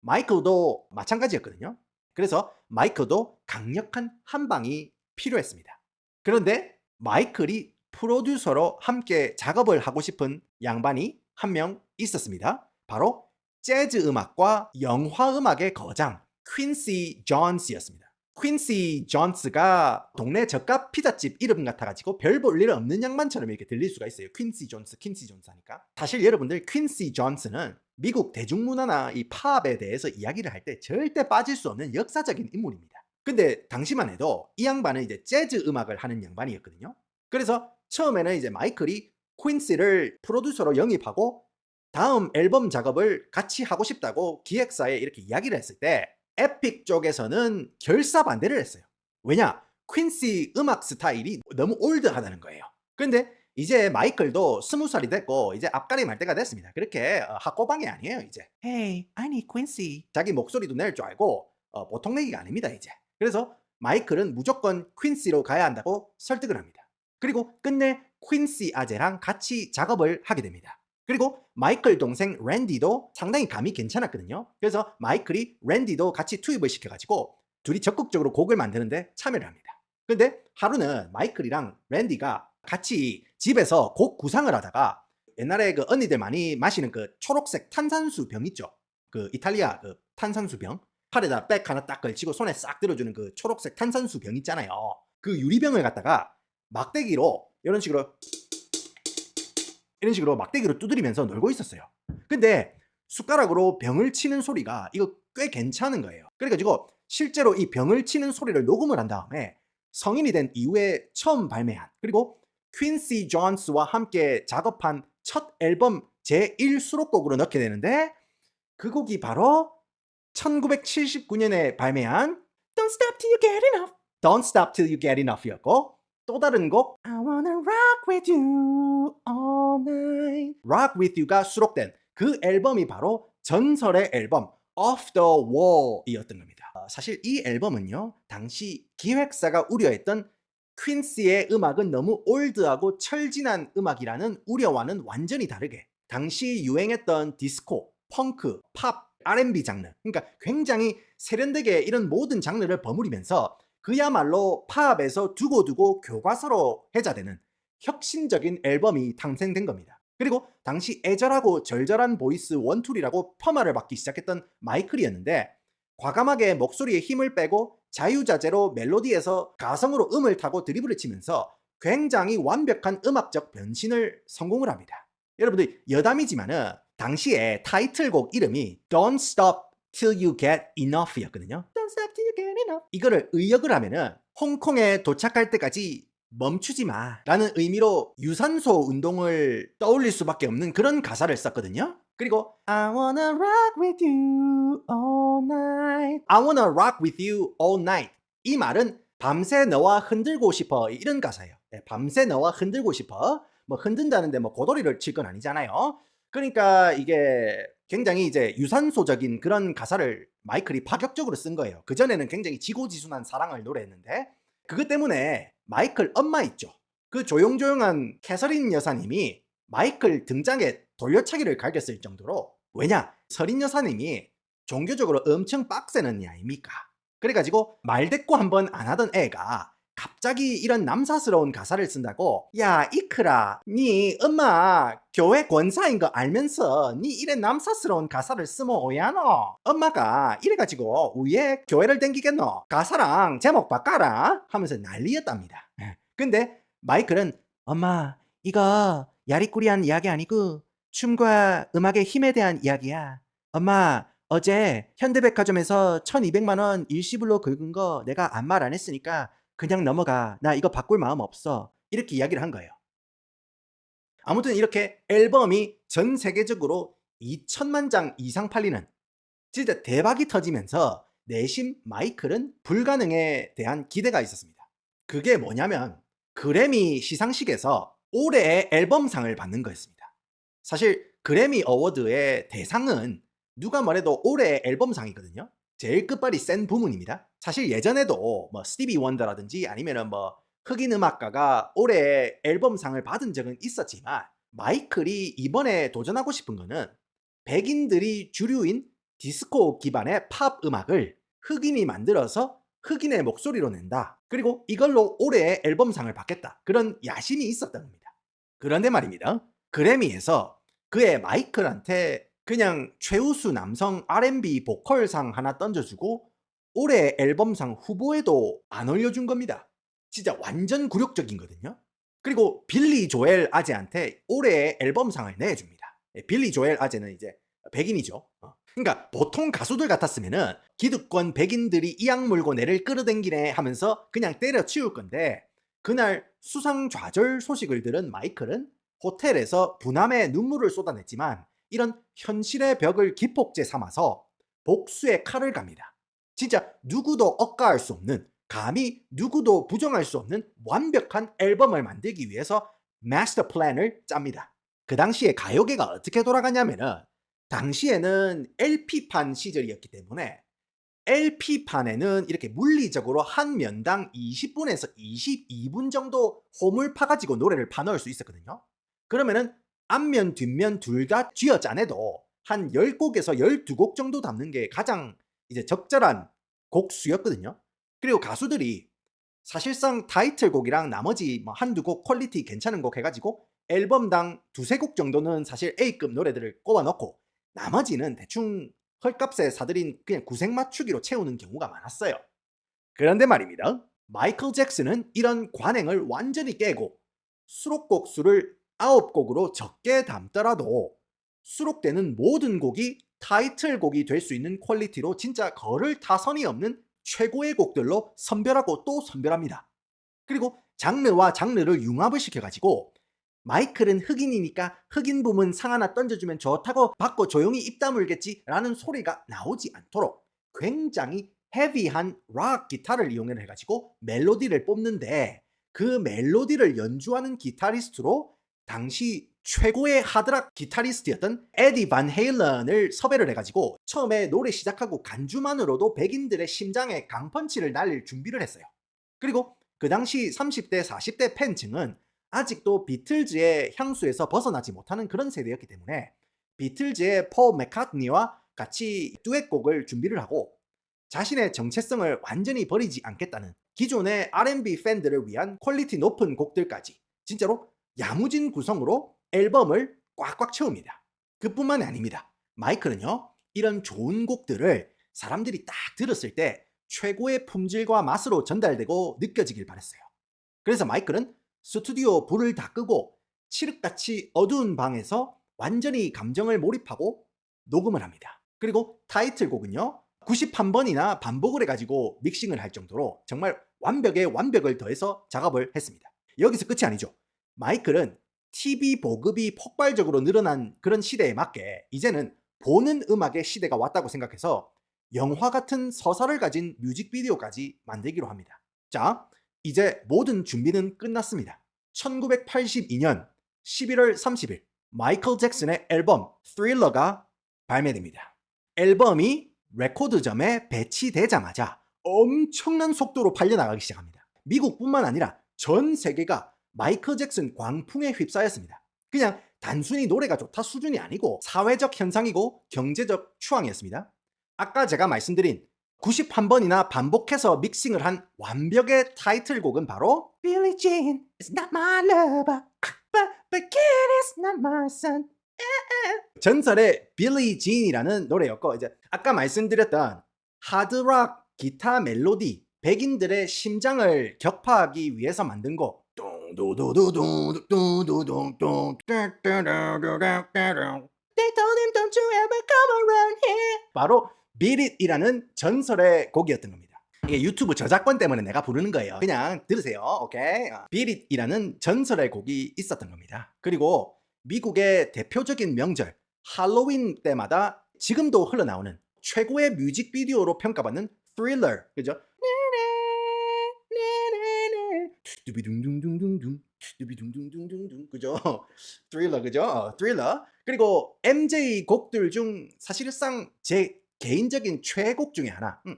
마이클도 마찬가지였거든요. 그래서 마이클도 강력한 한 방이 필요했습니다. 그런데 마이클이 프로듀서로 함께 작업을 하고 싶은 양반이 한 명 있었습니다. 바로 재즈 음악과 영화 음악의 거장 퀸시 존스였습니다. 퀸시 존스가 동네 저가 피자집 이름 같아가지고 별 볼 일 없는 양반처럼 이렇게 들릴 수가 있어요. 퀸시 존스 하니까. 사실 여러분들 퀸시 존스는 미국 대중문화나 이 팝에 대해서 이야기를 할 때 절대 빠질 수 없는 역사적인 인물입니다. 근데 당시만 해도 이 양반은 이제 재즈 음악을 하는 양반이었거든요. 그래서 처음에는 이제 마이클이 퀸시를 프로듀서로 영입하고 다음 앨범 작업을 같이 하고 싶다고 기획사에 이렇게 이야기를 했을 때 에픽 쪽에서는 결사반대를 했어요. 왜냐? 퀸시 음악 스타일이 너무 올드하다는 거예요. 근데 이제 마이클도 20살이 됐고 이제 앞가림 할 때가 됐습니다. 그렇게 학고방이 아니에요 이제. Hey, I need Quincy. 자기 목소리도 낼 줄 알고 보통 내기가 아닙니다 이제. 그래서 마이클은 무조건 퀸시로 가야 한다고 설득을 합니다. 그리고 끝내 퀸시 아재랑 같이 작업을 하게 됩니다. 그리고 마이클 동생 랜디도 상당히 감이 괜찮았거든요. 그래서 마이클이 랜디도 같이 투입을 시켜가지고 둘이 적극적으로 곡을 만드는데 참여를 합니다. 근데 하루는 마이클이랑 랜디가 같이 집에서 곡 구상을 하다가 옛날에 그 언니들 많이 마시는 그 초록색 탄산수 병 있죠? 그 이탈리아 그 탄산수 병. 팔에다 백 하나 딱 걸치고 손에 싹 들어주는 그 초록색 탄산수 병 있잖아요. 그 유리병을 갖다가 막대기로 이런 식으로 막대기로 두드리면서 놀고 있었어요. 근데 숟가락으로 병을 치는 소리가 이거 꽤 괜찮은 거예요. 그래가지고 실제로 이 병을 치는 소리를 녹음을 한 다음에 성인이 된 이후에 처음 발매한, 그리고 퀸시 존스와 함께 작업한 첫 앨범 제1 수록곡으로 넣게 되는데 그 곡이 바로 1979년에 발매한 Don't Stop Till You Get Enough, Don't Stop Till You Get Enough이었고, 또 다른 곡 I Wanna Rock With You All Night, Rock With You가 수록된 그 앨범이 바로 전설의 앨범 Off the Wall이었던 겁니다. 사실 이 앨범은요, 당시 기획사가 우려했던 퀸시의 음악은 너무 올드하고 철진한 음악이라는 우려와는 완전히 다르게 당시 유행했던 디스코, 펑크, 팝, R&B 장르, 그러니까 굉장히 세련되게 이런 모든 장르를 버무리면서 그야말로 팝에서 두고두고 교과서로 해자되는 혁신적인 앨범이 탄생된 겁니다. 그리고 당시 애절하고 절절한 보이스 원툴이라고 폄하를 받기 시작했던 마이클이었는데 과감하게 목소리에 힘을 빼고 자유자재로 멜로디에서 가성으로 음을 타고 드리블을 치면서 굉장히 완벽한 음악적 변신을 성공을 합니다. 여러분들 여담이지만은 당시에 타이틀곡 이름이 Don't Stop Till You Get Enough였거든요. Don't stop till you get enough. 이거를 의역을 하면은 홍콩에 도착할 때까지 멈추지 마 라는 의미로 유산소 운동을 떠올릴 수밖에 없는 그런 가사를 썼거든요. 그리고 I wanna rock with you all night. I wanna rock with you all night. 이 말은 밤새 너와 흔들고 싶어 이런 가사예요. 네, 밤새 너와 흔들고 싶어. 뭐 흔든다는데 뭐 고도리를 칠 건 아니잖아요. 그러니까 이게 굉장히 이제 유산소적인 그런 가사를 마이클이 파격적으로 쓴 거예요. 그전에는 굉장히 지고지순한 사랑을 노래했는데 그것 때문에 마이클 엄마 있죠. 그 조용조용한 캐서린 여사님이 마이클 등장에 돌려차기를 갈겼을 정도로 왜냐? 서린 여사님이 종교적으로 엄청 빡센 언니 아닙니까? 그래가지고 말대꾸 한번 안 하던 애가 갑자기 이런 남사스러운 가사를 쓴다고 야 이크라 니 엄마 교회 권사인 거 알면서 니 이래 남사스러운 가사를 쓰면 오야노 엄마가 이래가지고 위에 교회를 댕기겠노 가사랑 제목 바꿔라 하면서 난리였답니다. 근데 마이클은 엄마 이거 야리꾸리한 이야기 아니고 춤과 음악의 힘에 대한 이야기야. 엄마 어제 현대백화점에서 1200만 원 일시불로 긁은 거 내가 아무 말 안 했으니까 그냥 넘어가. 나 이거 바꿀 마음 없어. 이렇게 이야기를 한 거예요. 아무튼 이렇게 앨범이 전 세계적으로 2천만 장 이상 팔리는 진짜 대박이 터지면서 내심 마이클은 불가능에 대한 기대가 있었습니다. 그게 뭐냐면 그래미 시상식에서 올해의 앨범상을 받는 거였습니다. 사실 그래미 어워드의 대상은 누가 뭐래도 올해의 앨범상이거든요. 제일 끝발이 센 부문입니다. 사실 예전에도 뭐 스티비 원더라든지 아니면은 뭐 흑인 음악가가 올해의 앨범상을 받은 적은 있었지만 마이클이 이번에 도전하고 싶은 거는 백인들이 주류인 디스코 기반의 팝 음악을 흑인이 만들어서 흑인의 목소리로 낸다. 그리고 이걸로 올해의 앨범상을 받겠다. 그런 야심이 있었던 겁니다. 그런데 말입니다. 그래미에서 그의 마이클한테 그냥 최우수 남성 R&B 보컬상 하나 던져주고 올해 앨범상 후보에도 안 올려준 겁니다. 진짜 완전 굴욕적인 거든요. 그리고 빌리 조엘 아제한테 올해의 앨범상을 내줍니다. 빌리 조엘 아제는 이제 백인이죠. 그러니까 보통 가수들 같았으면은 기득권 백인들이 이악 물고 내를 끌어당기네 하면서 그냥 때려치울 건데 그날 수상좌절 소식을 들은 마이클은 호텔에서 분함의 눈물을 쏟아냈지만 이런 현실의 벽을 기폭제 삼아서 복수의 칼을 갑니다. 진짜 누구도 억까할 수 없는 감히 누구도 부정할 수 없는 완벽한 앨범을 만들기 위해서 마스터 플랜을 짭니다. 그 당시에 가요계가 어떻게 돌아가냐면은 당시에는 LP판 시절이었기 때문에 LP판에는 이렇게 물리적으로 한 면당 20분에서 22분 정도 홈을 파가지고 노래를 파넣을 수 있었거든요. 그러면은 앞면 뒷면 둘 다 쥐어짜내도 한 10곡에서 12곡 정도 담는 게 가장 이제 적절한 곡수였거든요. 그리고 가수들이 사실상 타이틀곡이랑 나머지 뭐 한두 곡 퀄리티 괜찮은 곡 해가지고 앨범당 두세 곡 정도는 사실 A급 노래들을 꼽아넣고 나머지는 대충 헐값에 사들인 그냥 구색 맞추기로 채우는 경우가 많았어요. 그런데 말입니다. 마이클 잭슨은 이런 관행을 완전히 깨고 수록곡 수를 9곡으로 적게 담더라도 수록되는 모든 곡이 타이틀곡이 될 수 있는 퀄리티로 진짜 거를 타선이 없는 최고의 곡들로 선별하고 또 선별합니다. 그리고 장르와 장르를 융합을 시켜가지고 마이클은 흑인이니까 흑인 부문 상 하나 던져주면 좋다고 받고 조용히 입 다물겠지 라는 소리가 나오지 않도록 굉장히 헤비한 락 기타를 이용해가지고 멜로디를 뽑는데 그 멜로디를 연주하는 기타리스트로 당시 최고의 하드락 기타리스트였던 에디 반 헤일런을 섭외를 해가지고 처음에 노래 시작하고 간주만으로도 백인들의 심장에 강펀치를 날릴 준비를 했어요. 그리고 그 당시 30대 40대 팬층은 아직도 비틀즈의 향수에서 벗어나지 못하는 그런 세대였기 때문에 비틀즈의 폴 맥카트니와 같이 듀엣곡을 준비를 하고 자신의 정체성을 완전히 버리지 않겠다는 기존의 R&B 팬들을 위한 퀄리티 높은 곡들까지 진짜로 야무진 구성으로 앨범을 꽉꽉 채웁니다. 그뿐만이 아닙니다. 마이클은요 이런 좋은 곡들을 사람들이 딱 들었을 때 최고의 품질과 맛으로 전달되고 느껴지길 바랬어요. 그래서 마이클은 스튜디오 불을 다 끄고 칠흑같이 어두운 방에서 완전히 감정을 몰입하고 녹음을 합니다. 그리고 타이틀곡은요 91번이나 반복을 해가지고 믹싱을 할 정도로 정말 완벽에 완벽을 더해서 작업을 했습니다. 여기서 끝이 아니죠. 마이클은 TV 보급이 폭발적으로 늘어난 그런 시대에 맞게 이제는 보는 음악의 시대가 왔다고 생각해서 영화 같은 서사를 가진 뮤직비디오까지 만들기로 합니다. 자, 이제 모든 준비는 끝났습니다. 1982년 11월 30일 마이클 잭슨의 앨범 Thriller가 발매됩니다. 앨범이 레코드점에 배치되자마자 엄청난 속도로 팔려나가기 시작합니다. 미국뿐만 아니라 전 세계가 마이클 잭슨 광풍에 휩싸였습니다. 그냥 단순히 노래가 좋다 수준이 아니고 사회적 현상이고 경제적 추앙이었습니다. 아까 제가 말씀드린 91번이나 반복해서 믹싱을 한 완벽의 타이틀곡은 바로 Billie Jean is not my lover, but kid is not my son. 전설의 빌리 진이라는 노래였고, 이제 아까 말씀드렸던 하드락 기타 멜로디, 백인들의 심장을 격파하기 위해서 만든 곡 They told him don't you ever come around here 바로 Beat It이라는 전설의 곡이었던 겁니다. 이게 유튜브 저작권 때문에 내가 부르는 거예요. 그냥 들으세요. 오케이? Beat It이라는 전설의 곡이 있었던 겁니다. 그리고 미국의 대표적인 명절 할로윈 때마다 지금도 흘러나오는 최고의 뮤직비디오로 평가받는 Thriller, 그죠? 그죠? Thriller, 그죠? Thriller. 그리고 MJ 곡들 중 사실상 제 개인적인 최애곡 중에 하나 I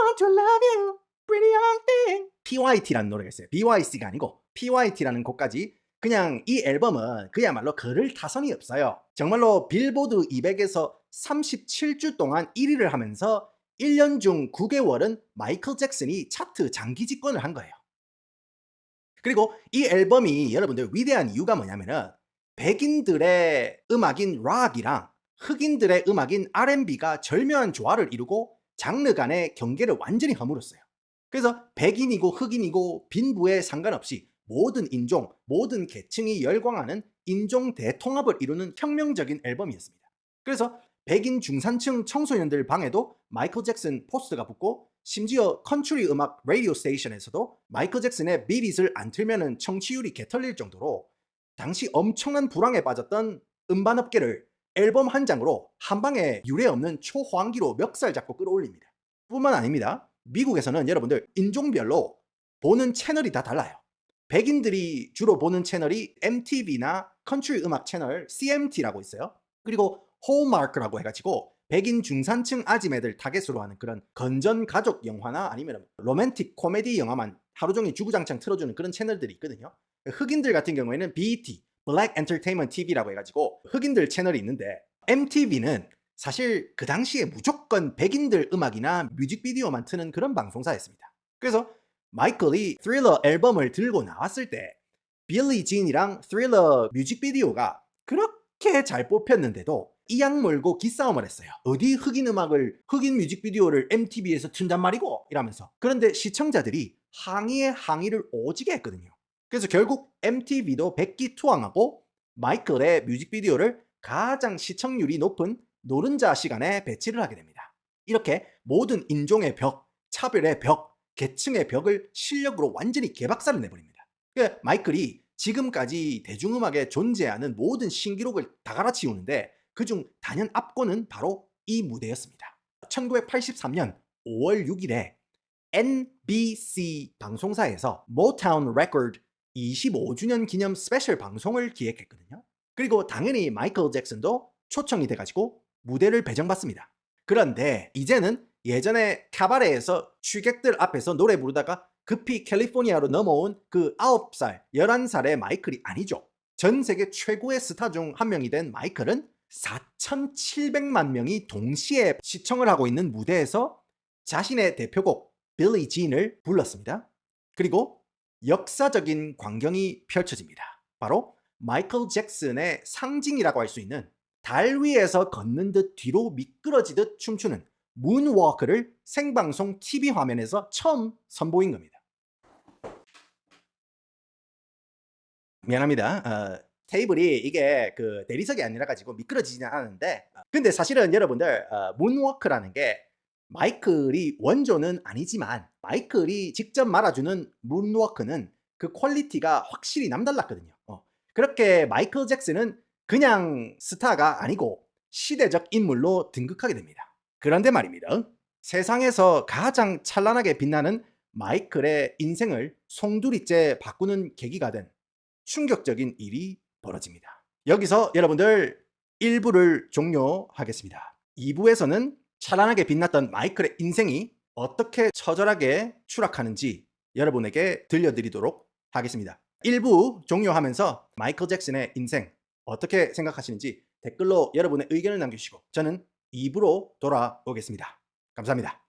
want to love you, pretty young thing. PYT라는 노래가 있어요. BYC가 아니고 PYT라는 곡까지. 그냥 이 앨범은 그야말로 그를 타선이 없어요. 정말로 빌보드 200에서 37주 동안 1위를 하면서 1년 중 9개월은 마이클 잭슨이 차트 장기 집권을 한 거예요. 그리고 이 앨범이 여러분들 위대한 이유가 뭐냐면은 백인들의 음악인 락이랑 흑인들의 음악인 R&B가 절묘한 조화를 이루고 장르 간의 경계를 완전히 허물었어요. 그래서 백인이고 흑인이고 빈부에 상관없이 모든 인종, 모든 계층이 열광하는 인종 대통합을 이루는 혁명적인 앨범이었습니다. 그래서 백인 중산층 청소년들 방에도 마이클 잭슨 포스터가 붙고 심지어 컨트리 음악 라디오 스테이션에서도 마이클 잭슨의 Beat It을 안 틀면은 청취율이 개털릴 정도로 당시 엄청난 불황에 빠졌던 음반업계를 앨범 한 장으로 한 방에 유례없는 초호황기로 멱살 잡고 끌어올립니다. 뿐만 아닙니다. 미국에서는 여러분들 인종별로 보는 채널이 다 달라요. 백인들이 주로 보는 채널이 MTV나 컨트리 음악 채널 CMT라고 있어요. 그리고 홀마크라고 해가지고 백인 중산층 아지매들 타겟으로 하는 그런 건전 가족 영화나 아니면 로맨틱 코미디 영화만 하루 종일 주구장창 틀어주는 그런 채널들이 있거든요. 흑인들 같은 경우에는 BET, Black Entertainment TV라고 해가지고 흑인들 채널이 있는데 MTV는 사실 그 당시에 무조건 백인들 음악이나 뮤직비디오만 트는 그런 방송사였습니다. 그래서 마이클이 Thriller 앨범을 들고 나왔을 때 빌리 진이랑 Thriller 뮤직비디오가 그렇게 잘 뽑혔는데도 이악 물고 기싸움을 했어요. 어디 흑인 음악을, 흑인 뮤직비디오를 MTV에서 튼단 말이고 이러면서. 그런데 시청자들이 항의에 항의를 오지게 했거든요. 그래서 결국 MTV도 백기투항하고 마이클의 뮤직비디오를 가장 시청률이 높은 노른자 시간에 배치를 하게 됩니다. 이렇게 모든 인종의 벽, 차별의 벽, 계층의 벽을 실력으로 완전히 개박살을 내버립니다. 그러니까 마이클이 지금까지 대중음악에 존재하는 모든 신기록을 다 갈아치우는데 그중 단연 앞권은 바로 이 무대였습니다. 1983년 5월 6일에 NBC 방송사에서 모타운 레코드 25주년 기념 스페셜 방송을 기획했거든요. 그리고 당연히 마이클 잭슨도 초청이 돼가지고 무대를 배정받습니다. 그런데 이제는 예전에 카바레에서 취객들 앞에서 노래 부르다가 급히 캘리포니아로 넘어온 그 9살, 11살의 마이클이 아니죠. 전 세계 최고의 스타 중 한 명이 된 마이클은 4,700만 명이 동시에 시청을 하고 있는 무대에서 자신의 대표곡 빌리 진을 불렀습니다. 그리고 역사적인 광경이 펼쳐집니다. 바로 마이클 잭슨의 상징이라고 할 수 있는 달 위에서 걷는 듯 뒤로 미끄러지듯 춤추는 문워크를 생방송 TV 화면에서 처음 선보인 겁니다. 미안합니다. 테이블이 이게 그 대리석이 아니라 가지고 미끄러지지는 않았는데 근데 사실은 여러분들 문워크라는 게 마이클이 원조는 아니지만 마이클이 직접 말아주는 문워크는 그 퀄리티가 확실히 남달랐거든요. 그렇게 마이클 잭슨은 그냥 스타가 아니고 시대적 인물로 등극하게 됩니다. 그런데 말입니다. 세상에서 가장 찬란하게 빛나는 마이클의 인생을 송두리째 바꾸는 계기가 된 충격적인 일이 벌어집니다. 여기서 여러분들 1부를 종료하겠습니다. 2부에서는 찬란하게 빛났던 마이클의 인생이 어떻게 처절하게 추락하는지 여러분에게 들려드리도록 하겠습니다. 1부 종료하면서 마이클 잭슨의 인생 어떻게 생각하시는지 댓글로 여러분의 의견을 남겨주시고 저는 2부로 돌아오겠습니다. 감사합니다.